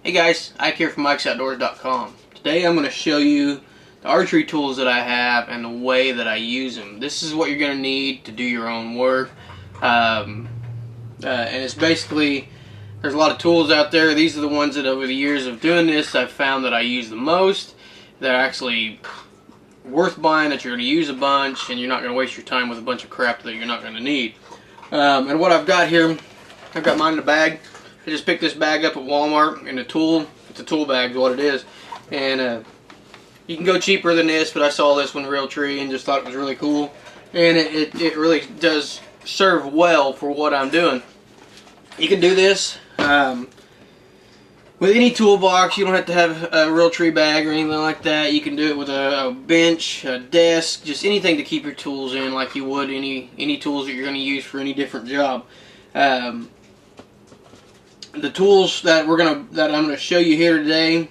Hey guys, Ike here from Mike'sOutdoors.com. Today I'm going to show you the archery tools that I have and the way that I use them. This is what you're going to need to do your own work. And it's basically, there's a lot of tools out there. These are the ones that over the years of doing this I've found that I use the most. They're actually worth buying, that you're going to use a bunch and you're not going to waste your time with a bunch of crap that you're not going to need. And what I've got here, I've got mine in a bag. I just picked this bag up at Walmart in a tool. It's a tool bag is what it is. And you can go cheaper than this, but I saw this one Realtree and just thought it was really cool. And it really does serve well for what I'm doing. You can do this with any toolbox. You don't have to have a Realtree bag or anything like that. You can do it with a bench, a desk, just anything to keep your tools in, like you would any tools that you're going to use for any different job. The tools that I'm gonna show you here today,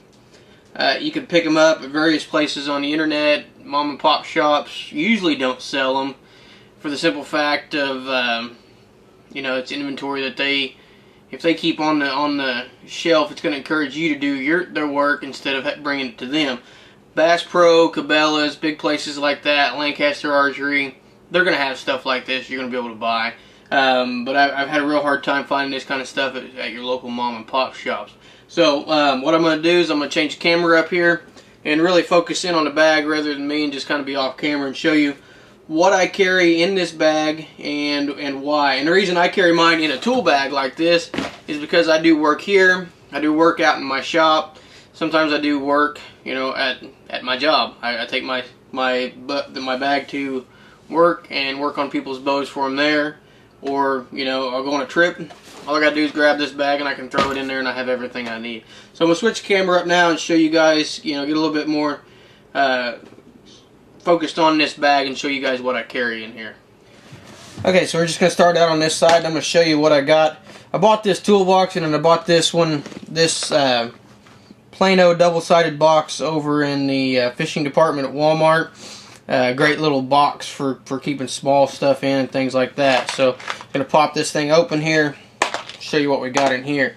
you can pick them up at various places on the internet. Mom and pop shops usually don't sell them for the simple fact of it's inventory that if they keep on the shelf, it's going to encourage you to do their work instead of bringing it to them. Bass Pro, Cabela's, big places like that, Lancaster Archery, they're going to have stuff like this you're going to be able to buy. But I've had a real hard time finding this kind of stuff at your local mom and pop shops. So what I'm going to do is I'm going to change the camera up here and really focus in on the bag rather than me, and just kind of be off camera and show you what I carry in this bag and why. And the reason I carry mine in a tool bag like this is because I do work here. I do work out in my shop. Sometimes I do work, at my job. I take my bag to work and work on people's bows for them there. Or, I'll go on a trip. All I gotta do is grab this bag and I can throw it in there and I have everything I need. So I'm gonna switch the camera up now and show you guys, get a little bit more focused on this bag and show you guys what I carry in here. Okay, so we're just gonna start out on this side. I'm gonna show you what I got. I bought this toolbox and then I bought this Plano double-sided box over in the fishing department at Walmart. Great little box for keeping small stuff in and things like that. So I'm going to pop this thing open here, show you what we got in here.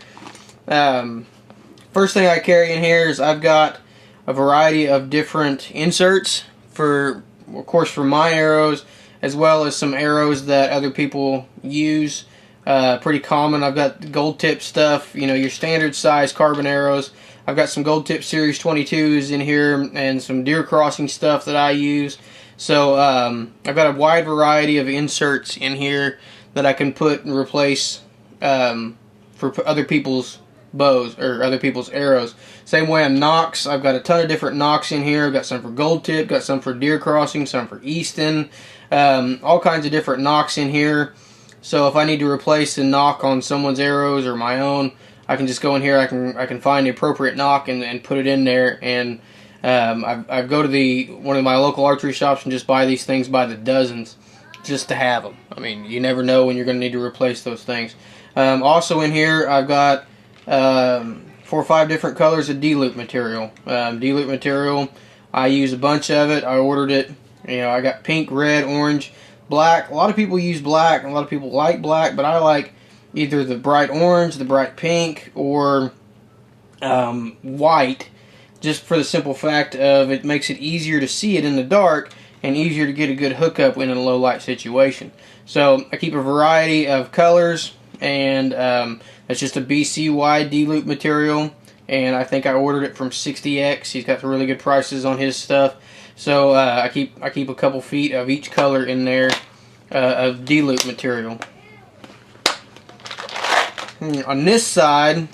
First thing I carry in here is I've got a variety of different inserts of course for my arrows, as well as some arrows that other people use. Pretty common. I've got gold tip stuff, your standard size carbon arrows. I've got some gold tip series 22s in here and some deer crossing stuff that I use. So I've got a wide variety of inserts in here that I can put and replace for other people's bows or other people's arrows. Same way on nocks, I've got a ton of different nocks in here. I've got some for gold tip, got some for deer crossing, some for Easton, all kinds of different nocks in here. So if I need to replace a nock on someone's arrows or my own, I can just go in here, I can find the appropriate nock and put it in there. And I go to one of my local archery shops and just buy these things by the dozens just to have them. I mean, you never know when you're going to need to replace those things. Also in here, I've got 4 or 5 different colors of D-loop material. D-loop material, I use a bunch of it. I ordered it. I got pink, red, orange, black. A lot of people use black, and a lot of people like black, but I like either the bright orange, the bright pink, or white, just for the simple fact of it makes it easier to see it in the dark and easier to get a good hookup in a low light situation. So I keep a variety of colors, and it's just a BC wide D-loop material, and I think I ordered it from 60X. He's got really good prices on his stuff. So I keep a couple feet of each color in there of D-loop material. On this side,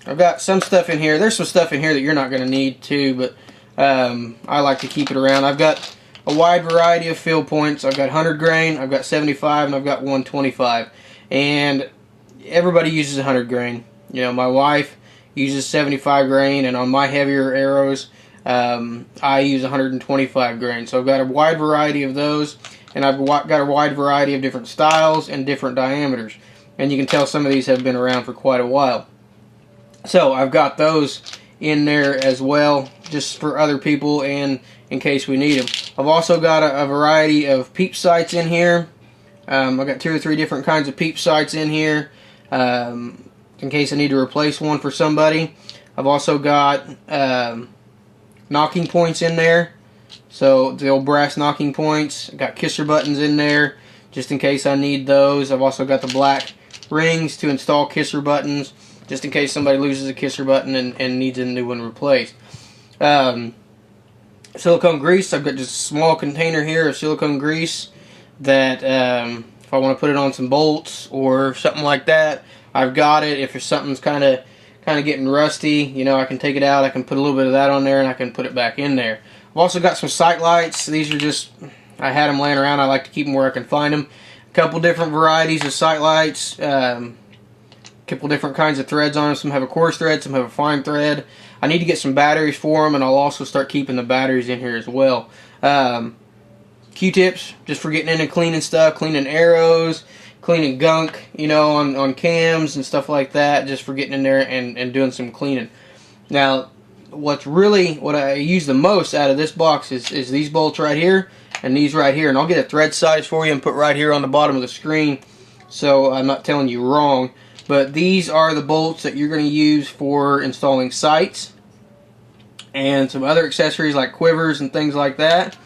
I've got some stuff in here. There's some stuff in here that you're not going to need too, but I like to keep it around. I've got a wide variety of field points. I've got 100 grain, I've got 75, and I've got 125. And everybody uses 100 grain. My wife uses 75 grain, and on my heavier arrows, I use 125 grain. So I've got a wide variety of those, and I've got a wide variety of different styles and different diameters. And you can tell some of these have been around for quite a while. So I've got those in there as well, just for other people and in case we need them. I've also got a variety of peep sights in here. I've got 2 or 3 different kinds of peep sights in here in case I need to replace one for somebody. I've also got knocking points in there. So the old brass knocking points. I've got kisser buttons in there just in case I need those. I've also got the black rings to install kisser buttons just in case somebody loses a kisser button and needs a new one replaced. Silicone grease. I've got just a small container here of silicone grease that if I want to put it on some bolts or something like that, I've got it. If something's kind of getting rusty, you know, I can take it out, I can put a little bit of that on there, and I can put it back in there. I've also got some sight lights. These are just, I had them laying around. I like to keep them where I can find them. A couple different varieties of sight lights. Couple different kinds of threads on them. Some have a coarse thread, some have a fine thread. I need to get some batteries for them, and I'll also start keeping the batteries in here as well. Q-tips, just for getting in and cleaning stuff, cleaning arrows, cleaning gunk, you know, on cams and stuff like that, just for getting in there and doing some cleaning. Now, what I use the most out of this box is these bolts right here and these right here. And I'll get a thread size for you and put right here on the bottom of the screen so I'm not telling you wrong. But these are the bolts that you're going to use for installing sights and some other accessories like quivers and things like that.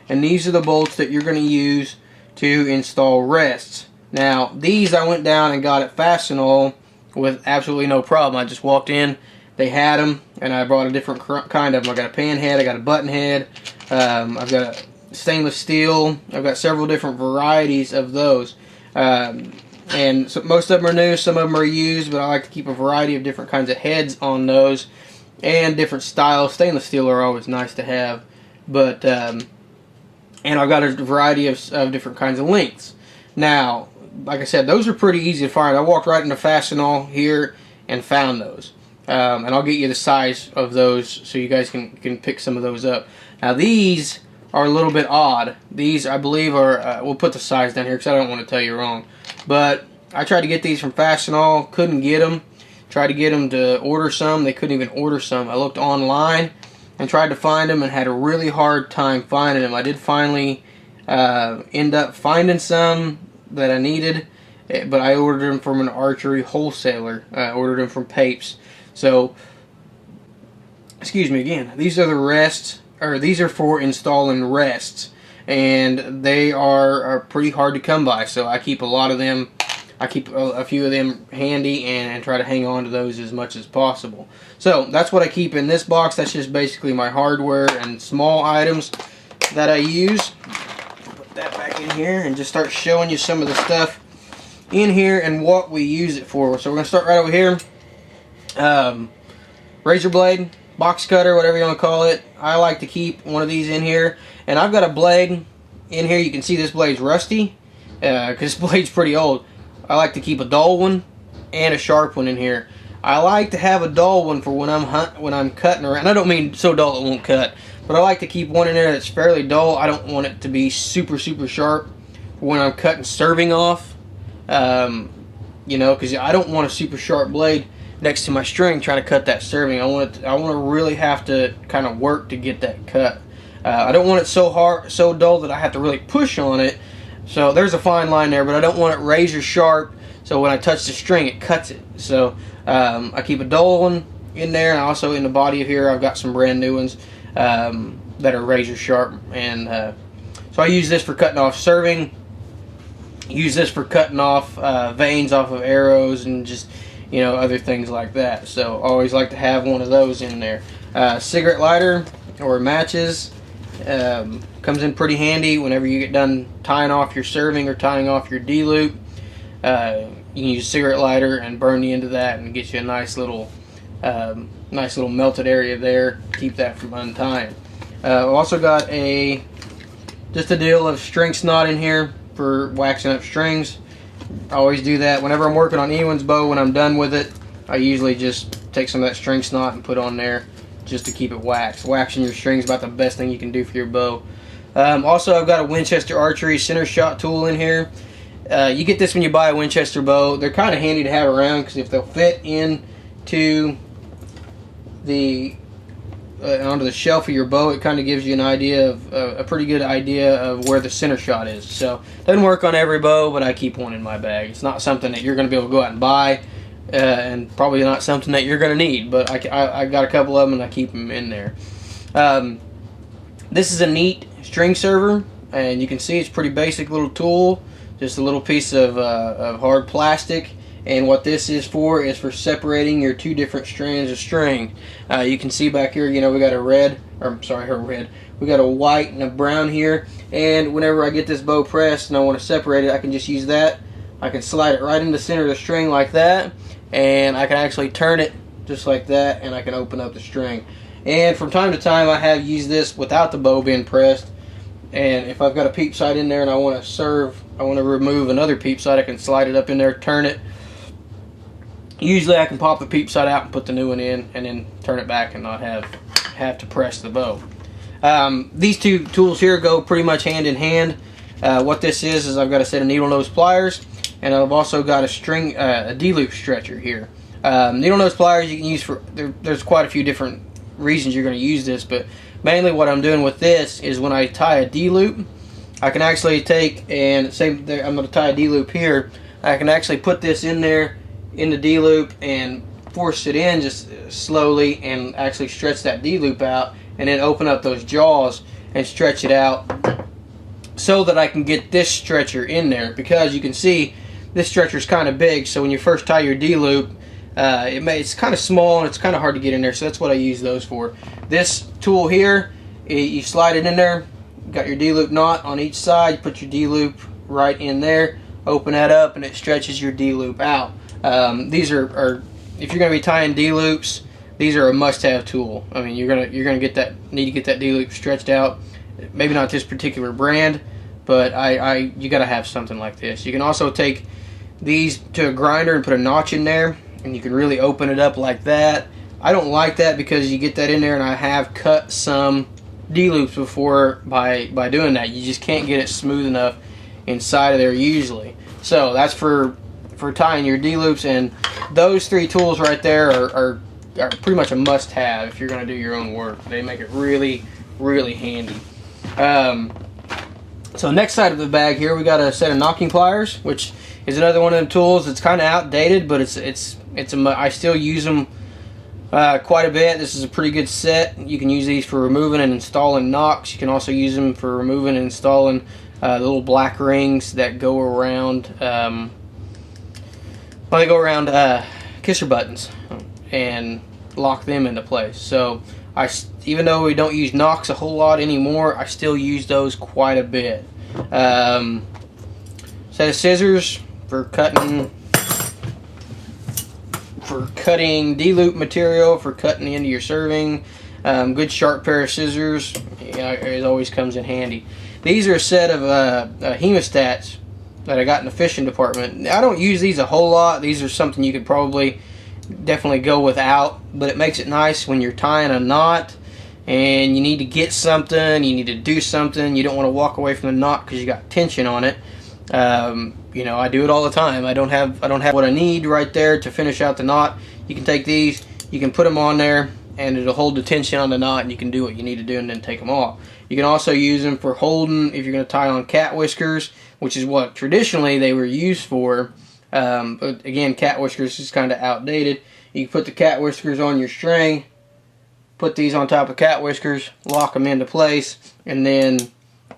And these are the bolts that you're going to use to install rests. Now, these I went down and got at Fastenal with absolutely no problem. I just walked in, they had them, and I brought a different kind of them. I got a pan head, I got a button head, I've got a stainless steel. I've got several different varieties of those. And so most of them are new, some of them are used, but I like to keep a variety of different kinds of heads on those and different styles. Stainless steel are always nice to have, but and I've got a variety of different kinds of lengths. Now, like I said, those are pretty easy to find. I walked right into Fastenal here and found those. And I'll get you the size of those so you guys can pick some of those up. Now, these are a little bit odd. These, I believe, are, we'll put the size down here because I don't want to tell you wrong. But I tried to get these from Fastenal, couldn't get them. Tried to get them to order some, they couldn't even order some. I looked online and tried to find them and had a really hard time finding them. I did finally end up finding some that I needed, but I ordered them from an archery wholesaler. I ordered them from Papes. So, excuse me again, these are the rests, or these are for installing rests, and they are pretty hard to come by, so I keep a lot of them. I keep a few of them handy and try to hang on to those as much as possible. So that's what I keep in this box. That's just basically my hardware and small items that I use. Put that back in here and just start showing you some of the stuff in here and what we use it for. So we're going to start right over here. Razor blade, box cutter, whatever you want to call it. I like to keep one of these in here. And I've got a blade in here. You can see this blade's rusty because this blade's pretty old. I like to keep a dull one and a sharp one in here. I like to have a dull one for when I'm cutting around. I don't mean so dull it won't cut, but I like to keep one in there that's fairly dull. I don't want it to be super sharp for when I'm cutting serving off. You know, because I don't want a super sharp blade next to my string trying to cut that serving. I want to really have to kind of work to get that cut. I don't want it so dull that I have to really push on it. So there's a fine line there, but I don't want it razor sharp, so when I touch the string it cuts it. So I keep a dull one in there, and also in the body of here I've got some brand new ones that are razor sharp. And so I use this for cutting off serving, use this for cutting off veins off of arrows, and just, you know, other things like that. So I always like to have one of those in there. Cigarette lighter or matches. Comes in pretty handy whenever you get done tying off your serving or tying off your D-loop. You can use a cigarette lighter and burn the end of that and get you a nice little melted area there. Keep that from untying. I've also got just a deal of string snot in here for waxing up strings. I always do that whenever I'm working on anyone's bow. When I'm done with it, I usually just take some of that string snot and put on there just to keep it waxed. Waxing your string is about the best thing you can do for your bow. Also, I've got a Winchester Archery center shot tool in here. You get this when you buy a Winchester bow. They're kind of handy to have around because if they'll fit into onto the shelf of your bow, it kind of gives you an idea of a pretty good idea of where the center shot is. So it doesn't work on every bow, but I keep one in my bag. It's not something that you're going to be able to go out and buy, and probably not something that you're going to need, but I got a couple of them and I keep them in there. This is a neat string server, and you can see it's a pretty basic little tool, just a little piece of hard plastic. And what this is for separating your two different strands of string. You can see back here, you know, we got a red, or I'm sorry, we got a white and a brown here. And whenever I get this bow pressed and I want to separate it, I can just use that. I can slide it right in the center of the string like that, and I can actually turn it just like that, and I can open up the string. And from time to time, I have used this without the bow being pressed. And if I've got a peep sight in there and I want to remove another peep sight, I can slide it up in there, turn it. Usually I can pop the peep sight out and put the new one in, and then turn it back and not have to press the bow. These two tools here go pretty much hand in hand. What this is I've got a set of needle nose pliers, and I've also got a D-loop stretcher here. Needle nose pliers you can use for, there's quite a few different reasons you're going to use this, but mainly what I'm doing with this is when I tie a D-loop, I can actually take and say I'm going to tie a D-loop here. I can actually put this in there in the D-loop and force it in just slowly and actually stretch that D-loop out, and then open up those jaws and stretch it out so that I can get this stretcher in there, because you can see this stretcher is kind of big, so when you first tie your D-loop it's kind of small and it's kind of hard to get in there, so that's what I use those for. This tool here, you slide it in there, got your D-loop knot on each side, you put your D-loop right in there, open that up, and it stretches your D-loop out. These are if you're going to be tying D-loops, these are a must-have tool. I mean, you're gonna need to get that D-loop stretched out. Maybe not this particular brand, but you got to have something like this. You can also take these to a grinder and put a notch in there, and you can really open it up like that. I don't like that because you get that in there, and I have cut some D-loops before by doing that. You just can't get it smooth enough inside of there usually. So that's for tying your D-loops, and those three tools right there are pretty much a must-have if you're going to do your own work. They make it really, really handy. So next side of the bag here, we got a set of knocking pliers, which is another one of the tools. It's kind of outdated, but I still use them quite a bit. This is a pretty good set. You can use these for removing and installing knocks. You can also use them for removing and installing the little black rings that go around kisser buttons and lock them into place. So even though we don't use knocks a whole lot anymore, I still use those quite a bit. Set of scissors for cutting D-loop material, for cutting into your serving. Good sharp pair of scissors, it always comes in handy. These are a set of hemostats that I got in the fishing department. I don't use these a whole lot. These are something you could probably definitely go without, but it makes it nice when you're tying a knot and you need to get something, you need to do something, you don't want to walk away from the knot because you got tension on it. You know, I do it all the time. I don't have what I need right there to finish out the knot. You can take these, you can put them on there, and it'll hold the tension on the knot, and you can do what you need to do and then take them off. You can also use them for holding if you're going to tie on cat whiskers, which is what traditionally they were used for. But again, cat whiskers is kind of outdated. You can put the cat whiskers on your string, put these on top of cat whiskers, lock them into place, and then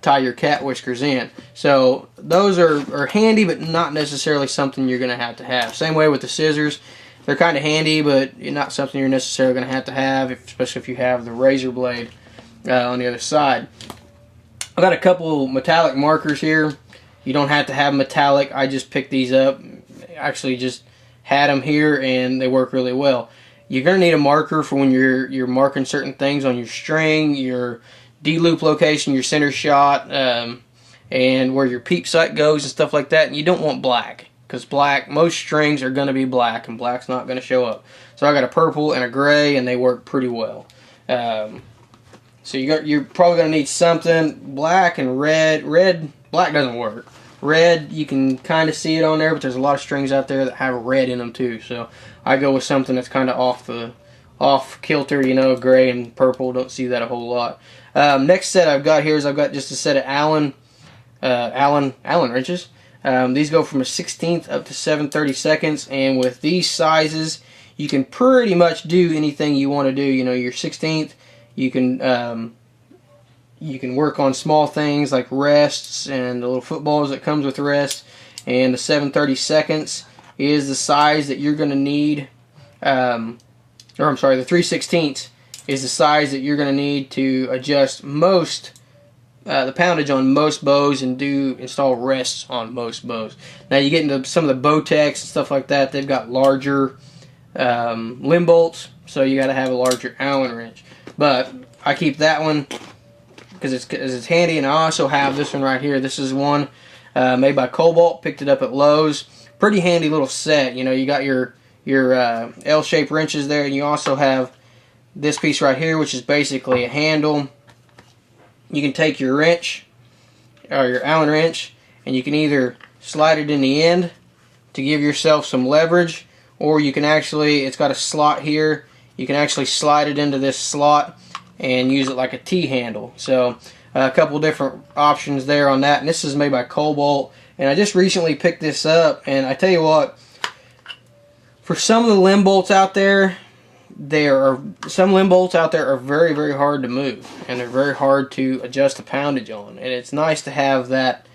tie your cat whiskers in. So those are handy, but not necessarily something you're going to have. Same way with the scissors. They're kind of handy, but not something you're necessarily going to have, especially if you have the razor blade on the other side. I've got a couple metallic markers here. You don't have to have metallic. I just picked these up. Actually just had them here, and they work really well. You're going to need a marker for when you're marking certain things on your string, your D-loop location, your center shot, and where your peep sight goes and stuff like that. And you don't want black, because most strings are going to be black, and black's not going to show up. So I got a purple and a gray, and they work pretty well. So you're probably going to need something black and red. Black doesn't work. Red, you can kind of see it on there, but there's a lot of strings out there that have red in them too. So I go with something that's kind of off kilter, you know, gray and purple. Don't see that a whole lot. Next set I've got here is I've got just a set of Allen wrenches. These go from a 1/16 up to 7/32, and with these sizes, you can pretty much do anything you want to do. You know, your 1/16, you can work on small things like rests and the little footballs that comes with rests, and the 7/32 is the size that you're going to need, or I'm sorry, the 3/16 is the size that you're going to need to adjust most the poundage on most bows and install rests on most bows. Now you get into some of the Bowtechs and stuff like that, they've got larger limb bolts, so you got to have a larger Allen wrench. But I keep that one because it's handy, and I also have this one right here. This is one made by Cobalt. Picked it up at Lowe's. Pretty handy little set. You know, you got your L-shaped wrenches there, and you also have this piece right here, which is basically a handle. You can take your wrench, or your Allen wrench, and you can either slide it in the end to give yourself some leverage, or you can actually, it's got a slot here, you can actually slide it into this slot and use it like a T-handle. So a couple different options there on that, and this is made by Cobalt, and I just recently picked this up, and I tell you what, for some of the limb bolts out there, some limb bolts out there are very, very hard to move, and they're very hard to adjust the poundage on, and it's nice to have that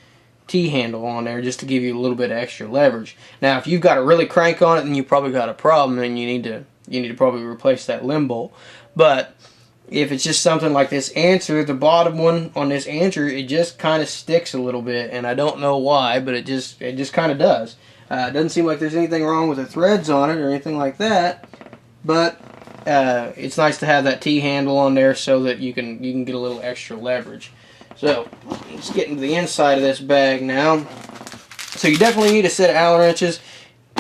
T-handle on there just to give you a little bit of extra leverage. Now if you've got to really crank on it, then you probably got a problem, and you need to probably replace that limb bolt. But if it's just something like this answer, the bottom one on this answer, it just kind of sticks a little bit, and I don't know why, but it just kind of does. It doesn't seem like there's anything wrong with the threads on it or anything like that, but it's nice to have that T-handle on there so that you can get a little extra leverage. So let's get into the inside of this bag now. So you definitely need a set of Allen wrenches.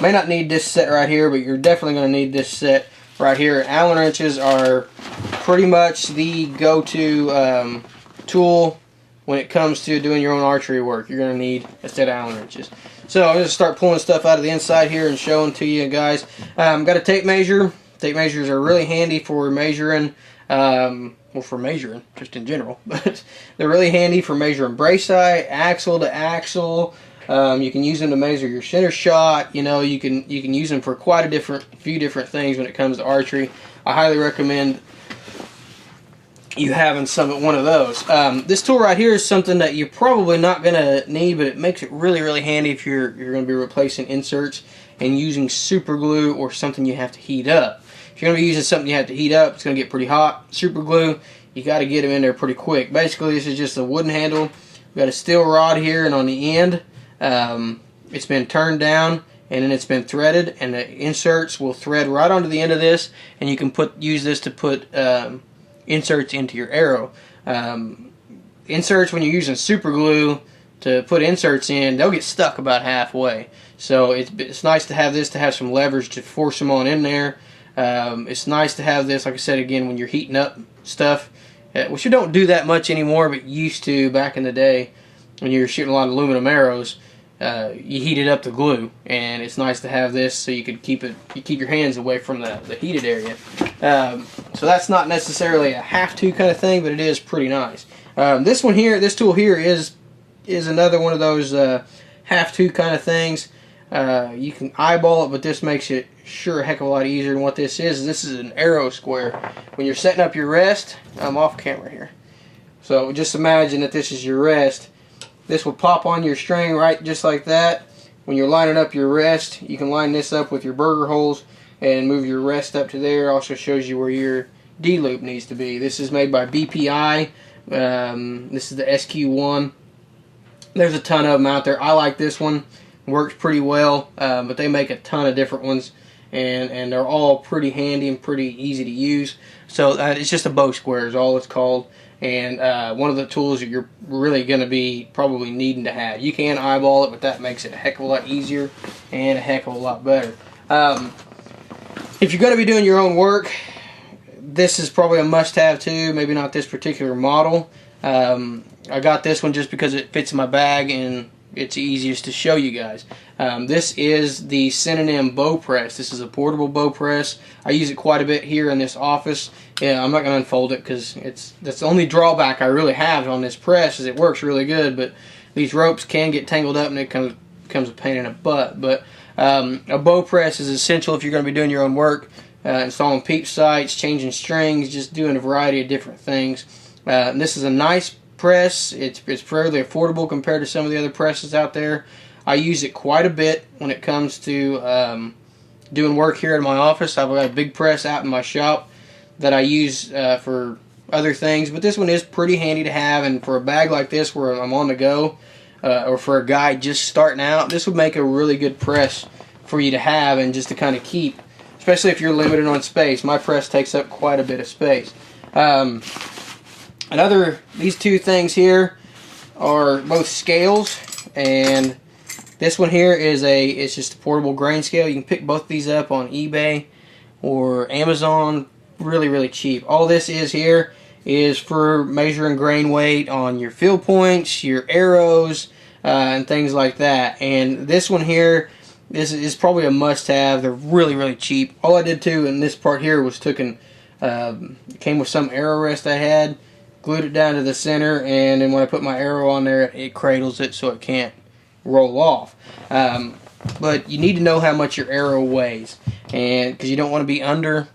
May not need this set right here, but you're definitely going to need this set right here. Allen wrenches are pretty much the go-to tool when it comes to doing your own archery work. You're going to need a set of Allen wrenches. So I'm going to start pulling stuff out of the inside here and showing to you guys. Got a tape measure. Tape measures are really handy for measuring, well, for measuring just in general, but they're really handy for measuring brace height, axle to axle. You can use them to measure your center shot. You know, you can use them for quite a few different things when it comes to archery. I highly recommend you having one of those. This tool right here is something that you're probably not going to need, but it makes it really, really handy if you're going to be replacing inserts and using super glue or something you have to heat up. If you're going to be using something you have to heat up, it's going to get pretty hot. Super glue, you got to get them in there pretty quick. Basically, this is just a wooden handle. We've got a steel rod here, and on the end, it's been turned down, and then it's been threaded, and the inserts will thread right onto the end of this, and you can use this to put inserts into your arrow. Inserts, when you're using super glue to put inserts in, they'll get stuck about halfway. So it's nice to have this to have some leverage to force them on in there. It's nice to have this, like I said again, when you're heating up stuff, which you don't do that much anymore, but used to back in the day when you were shooting a lot of aluminum arrows. You heated up the glue, and it's nice to have this so you could keep your hands away from the heated area. So that's not necessarily a have-to kind of thing, but it is pretty nice. This tool here is another one of those have-to kind of things. You can eyeball it, but this makes it sure a heck of a lot easier. And what this is an arrow square. When you're setting up your rest, I'm off camera here. So just imagine that this is your rest. This will pop on your string right just like that. When you're lining up your rest, you can line this up with your burger holes and move your rest up to there. Also shows you where your D-loop needs to be. This is made by BPI. This is the SQ1. There's a ton of them out there. I like this one. Works pretty well, but they make a ton of different ones, and they're all pretty handy and pretty easy to use. So it's just a bow square is all it's called, and one of the tools that you're really going to be probably needing to have. You can eyeball it, but that makes it a heck of a lot easier and a heck of a lot better. If you're going to be doing your own work, this is probably a must-have too. Maybe not this particular model. I got this one just because it fits in my bag and it's easiest to show you guys. This is the Synonym bow press. This is a portable bow press. I use it quite a bit here in this office. Yeah, I'm not going to unfold it because that's the only drawback I really have on this press is it works really good, but these ropes can get tangled up and it can becomes a pain in the butt. But a bow press is essential if you're going to be doing your own work, installing peep sights, changing strings, just doing a variety of different things. This is a nice press. It's fairly affordable compared to some of the other presses out there. I use it quite a bit when it comes to doing work here in my office. I've got a big press out in my shop that I use for other things, but this one is pretty handy to have, and for a bag like this where I'm on the go, or for a guy just starting out, this would make a really good press for you to have and just to kind of keep, especially if you're limited on space. My press takes up quite a bit of space. These two things here are both scales, and this one here it's just a portable grain scale. You can pick both these up on eBay or Amazon really, really cheap. All this is here is for measuring grain weight on your field points, your arrows, and things like that. And this one here, this is probably a must-have. They're really, really cheap. All I did too in this part here was came with some arrow rest I had, glued it down to the center, and then when I put my arrow on there, it cradles it so it can't roll off. But you need to know how much your arrow weighs, and because you don't want to be under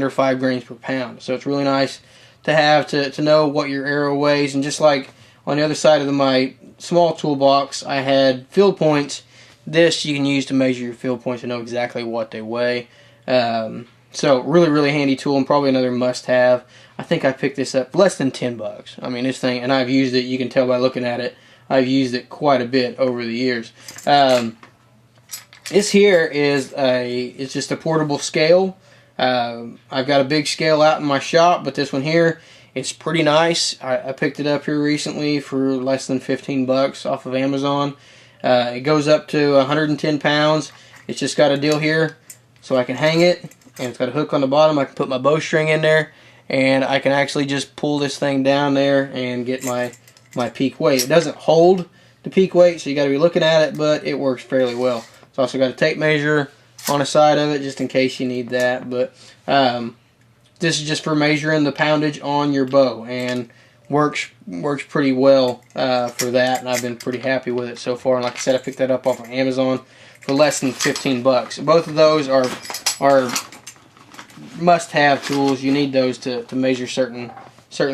5 grains per pound. So it's really nice to have to know what your arrow weighs. And just like on the other side of my small toolbox, I had field points. This you can use to measure your field points and know exactly what they weigh. So really, really handy tool, and probably another must-have. I think I picked this up less than $10. I mean, this thing, and I've used it. You can tell by looking at it. I've used it quite a bit over the years. This here it's just a portable scale. I've got a big scale out in my shop, but this one here, it's pretty nice. I picked it up here recently for less than 15 bucks off of Amazon. It goes up to 110 pounds. It's just got a deal here so I can hang it, and it's got a hook on the bottom. I can put my bowstring in there, and I can actually just pull this thing down there and get my peak weight. It doesn't hold the peak weight, so you got to be looking at it, but it works fairly well. It's also got a tape measure on the side of it just in case you need that. But this is just for measuring the poundage on your bow, and works pretty well for that, and I've been pretty happy with it so far. And like I said, I picked that up off of Amazon for less than 15 bucks. Both of those are must-have tools. You need those to measure certain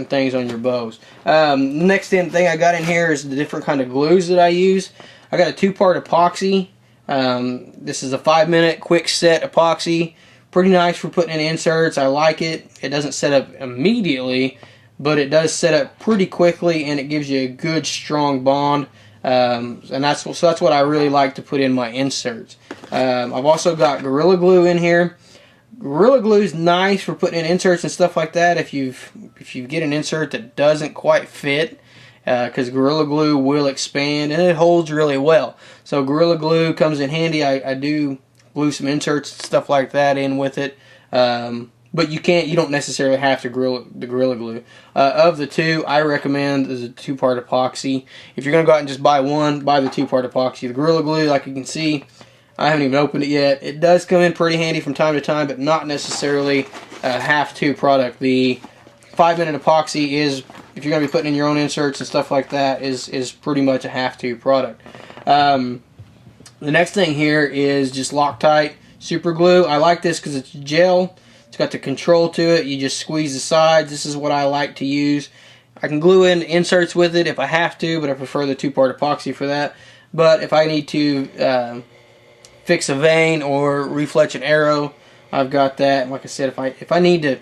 things on your bows. Next thing I got in here is the different kind of glues that I use. I got a 2-part epoxy. This is a 5-minute quick set epoxy. Pretty nice for putting in inserts. I like it. It doesn't set up immediately, but it does set up pretty quickly, and it gives you a good strong bond. And that's what I really like to put in my inserts. I've also got Gorilla Glue in here. Gorilla Glue is nice for putting in inserts and stuff like that. If you get an insert that doesn't quite fit, because Gorilla Glue will expand and it holds really well. So Gorilla Glue comes in handy. I do glue some inserts and stuff like that in with it. But you don't necessarily have to the Gorilla Glue. Of the two, I recommend the 2-part epoxy. If you're going to go out and just buy one, buy the 2-part epoxy. The Gorilla Glue, like you can see, I haven't even opened it yet. It does come in pretty handy from time to time, but not necessarily a have-to product. The 5-minute epoxy is, if you're going to be putting in your own inserts and stuff like that, is pretty much a have-to product. The next thing here is just Loctite super glue. I like this because it's gel. It's got the control to it. You just squeeze the sides. This is what I like to use. I can glue in inserts with it if I have to, but I prefer the 2-part epoxy for that. But if I need to fix a vein or refletch an arrow, I've got that. And like I said, if I need to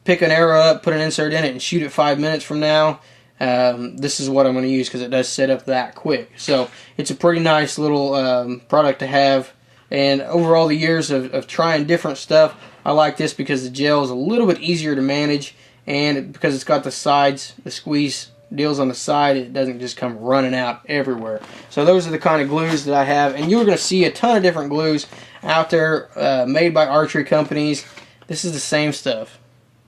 pick an arrow up, put an insert in it, and shoot it 5 minutes from now, this is what I'm going to use because it does set up that quick. So it's a pretty nice little product to have. And over all the years of trying different stuff, I like this because the gel is a little bit easier to manage, and because it's got the sides, the squeeze deals on the side, it doesn't just come running out everywhere. So those are the kind of glues that I have, and you're going to see a ton of different glues out there made by archery companies. This is the same stuff.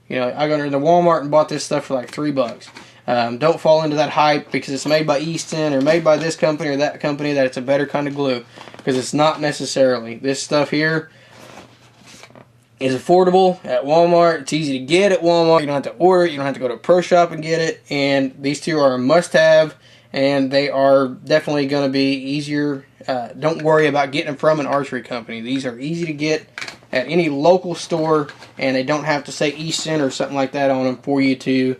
You know, I got into Walmart and bought this stuff for like $3. Don't fall into that hype because it's made by Easton or made by this company or that company that it's a better kind of glue, because it's not necessarily. This stuff here is affordable at Walmart. It's easy to get at Walmart. You don't have to order it. You don't have to go to a pro shop and get it. And these two are a must-have. and they are definitely going to be easier. Don't worry about getting them from an archery company. These are easy to get at any local store, and they don't have to say Easton or something like that on them for you to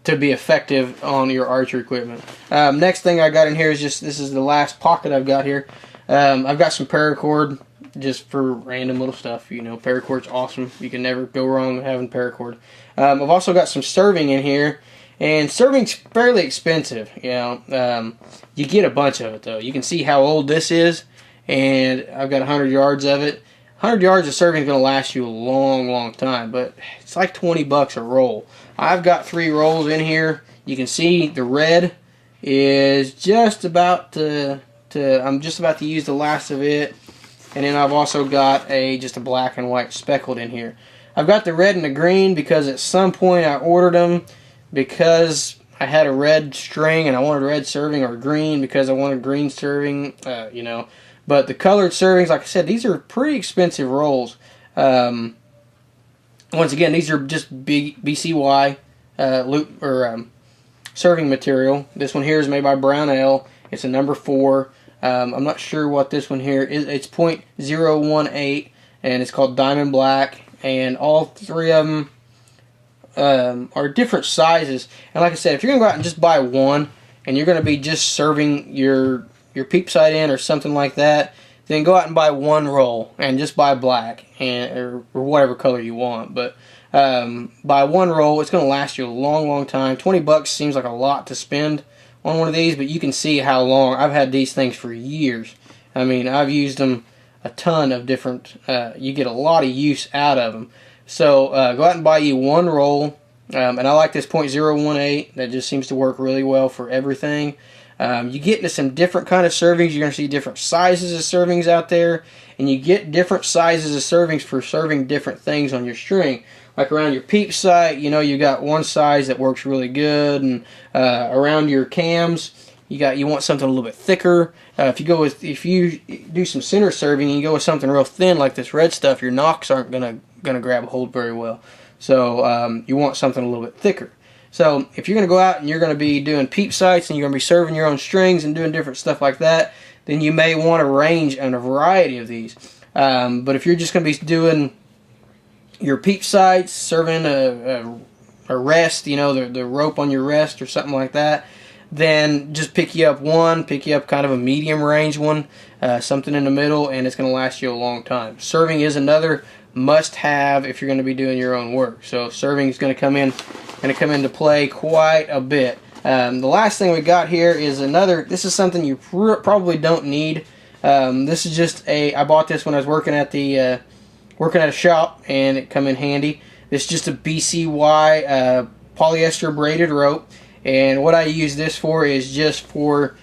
be effective on your archery equipment. Next thing I got in here is just, this is the last pocket I've got here. I've got some paracord just for random little stuff. You know, paracord's awesome. You can never go wrong with having paracord. I've also got some serving in here, and serving's fairly expensive. You know, you get a bunch of it though. You can see how old this is, and I've got 100 yards of it. 100 yards of serving is going to last you a long time, but it's like 20 bucks a roll. I've got 3 rolls in here. You can see the red is just about I'm just about to use the last of it, and then I've also got just a black and white speckled in here. I've got the red and the green because at some point I ordered them because I had a red string and I wanted red serving, or green because I wanted green serving, you know. But the colored servings, like I said, these are pretty expensive rolls. Once again, these are just big BCY loop or serving material. This one here is made by Brownell. It's a number 4. I'm not sure what this one here is. It's .018, and it's called Diamond Black. And all 3 of them are different sizes. And like I said, if you're gonna go out and just buy one, and you're gonna be just serving your peep sight in or something like that, then go out and buy 1 roll and just buy black or whatever color you want. But buy 1 roll. It's going to last you a long time. 20 bucks seems like a lot to spend on one of these, but you can see how long. I've had these things for years. I mean, I've used them a ton of different, you get a lot of use out of them. So go out and buy you 1 roll, and I like this .018. That just seems to work really well for everything. You get into some different kind of servings. You're going to see different sizes of servings out there, and you get different sizes of servings for serving different things on your string. Like around your peep sight, you know, you got one size that works really good, and around your cams, you want something a little bit thicker. If you do some center serving and you go with something real thin like this red stuff, your knocks aren't gonna grab hold very well. So you want something a little bit thicker. So if you're going to go out and you're going to be doing peep sights and you're going to be serving your own strings and doing different stuff like that, then you may want a range and a variety of these. But if you're just going to be doing your peep sights, serving a rest, you know, the rope on your rest or something like that, then just pick you up kind of a medium range one, something in the middle, and it's going to last you a long time. Serving is another must-have if you're going to be doing your own work. So serving is going to come into play quite a bit. The last thing we got here is this is something you probably don't need. This is just I bought this when I was working at a shop, and it come in handy. This is just a BCY polyester braided rope, and what I use this for is just for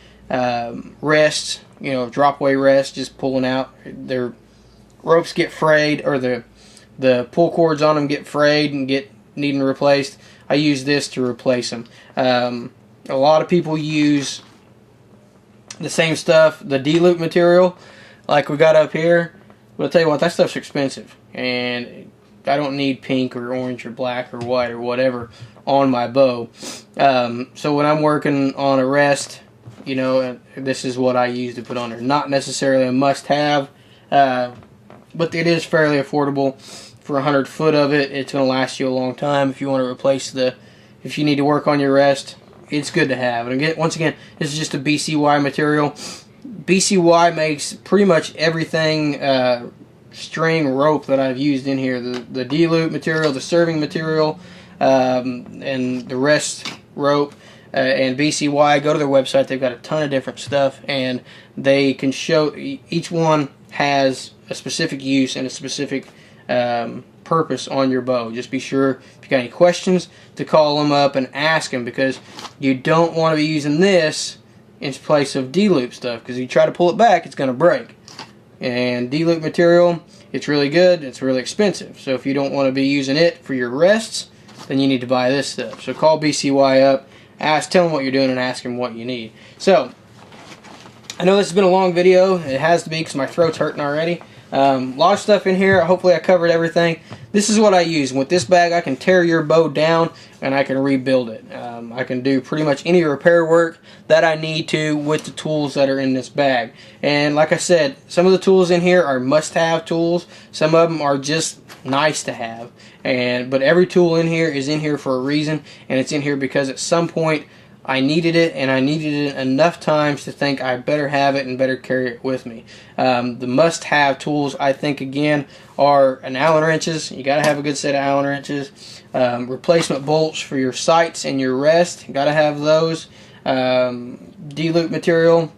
rests, you know, drop away rests, just pulling out. Their ropes get frayed, or the pull cords on them get frayed and needing replaced. I use this to replace them. A lot of people use the same stuff, the D-loop material, like we got up here. But I'll tell you what, that stuff's expensive, and I don't need pink or orange or black or white or whatever on my bow. So when I'm working on a rest, you know, this is what I use to put on there. Not necessarily a must-have, but it is fairly affordable. For 100 foot of it, it's going to last you a long time. If you want to replace if you need to work on your rest, it's good to have. And again, once again, this is just a BCY material. BCY makes pretty much everything string rope that I've used in here. The D-loop material, the serving material, and the rest rope, and BCY. Go to their website. They've got a ton of different stuff, and they can show, each one has a specific use and a specific purpose on your bow. Just be sure, if you got any questions, to call them up and ask them, because you don't want to be using this in place of D-loop stuff, because if you try to pull it back, it's going to break. And D-loop material, it's really good, it's really expensive. So if you don't want to be using it for your rests, then you need to buy this stuff. So call BCY up, tell them what you're doing, and ask them what you need. So I know this has been a long video. It has to be because my throat's hurting already. A lot of stuff in here. Hopefully I covered everything. This is what I use. With this bag I can tear your bow down and I can rebuild it. I can do pretty much any repair work that I need to with the tools that are in this bag. And like I said, some of the tools in here are must-have tools. Some of them are just nice to have. But every tool in here is in here for a reason, and it's in here because at some point I needed it, and I needed it enough times to think I better have it and better carry it with me. The must-have tools, I think, again, are an Allen wrenches. You got to have a good set of Allen wrenches. Replacement bolts for your sights and your rest. You got to have those. D-loop material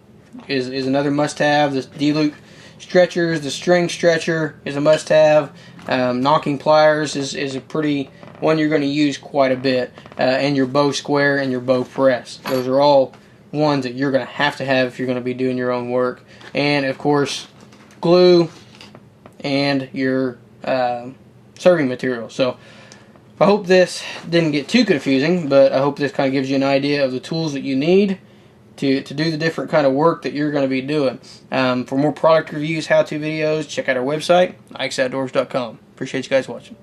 is another must-have. The D-loop stretchers, the string stretcher is a must-have. Knocking pliers is a pretty one you're going to use quite a bit, and your bow square and your bow press. Those are all ones that you're going to have if you're going to be doing your own work. And of course, glue and your serving material. So I hope this didn't get too confusing, but I hope this kind of gives you an idea of the tools that you need to do the different kind of work that you're going to be doing. For more product reviews, how-to videos, check out our website, ikesoutdoors.com. Appreciate you guys watching.